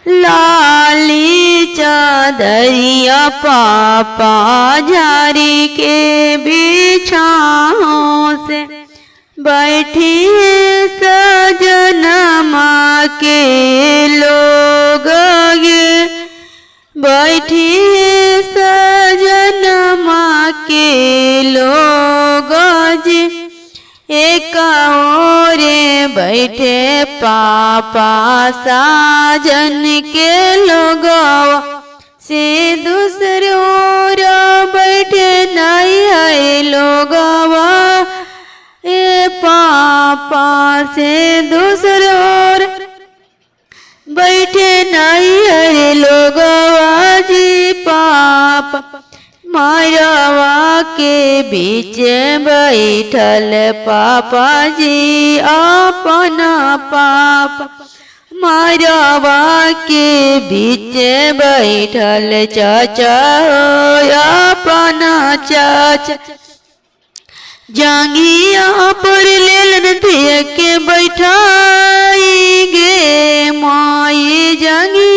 लाली चादरिया पापा झारी के बिछाओं से बैठी सजन माँ के लोग गे बैठी सजन माँ के लोग जी एक ओरे बैठे पापा साजन के लोग से दूसरे ओर बैठे नहीं है लोग ए पापा से दूसरे ओर बैठे नहीं है लोग जी पापा मारवा के बीच बैठल पापा जी अपना पापा मारवा के बीच बैठल चाचा अपना चाचा जांगिया पर लेलन दिया के बैठाई गे माई जांगी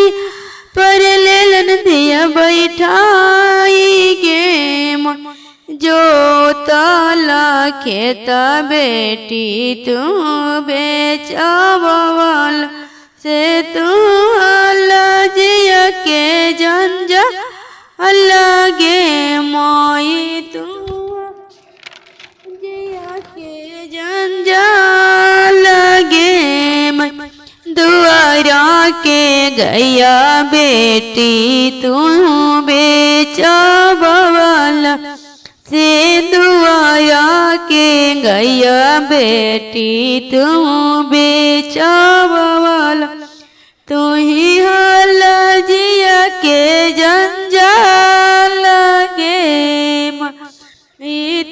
पर लेलन दिया बैठाई गे जो ताला खेता बेटी तू बेचावल से तू जिया के जंजा अलगे माई तू जिया के जंजा लगे दुआरा के गैया बेटी तू बेचावल से दुआरा के गैया बेटी तू बेचावल तू ही हाल जिया के जंजाल गे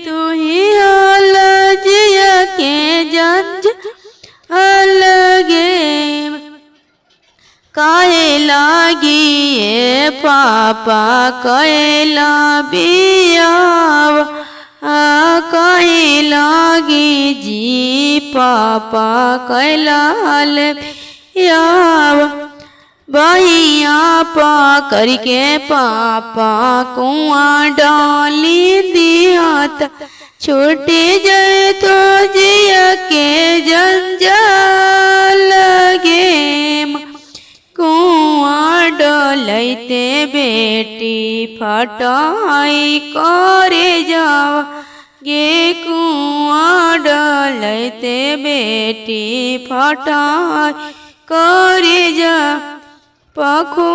तू ही हाल जिया के जंजाल गे काहे लागी ये पापा कैला बियाव काहे लागी जी पापा कैलाल बियाव बहिया पा करके पापा कुआं डाली दिया छूटे जाए तो जिया के जंजाल लगे कुआं डलते बेटी फटाई करे जावा गे कुआं डलते बेटी फटाई करे जा पखो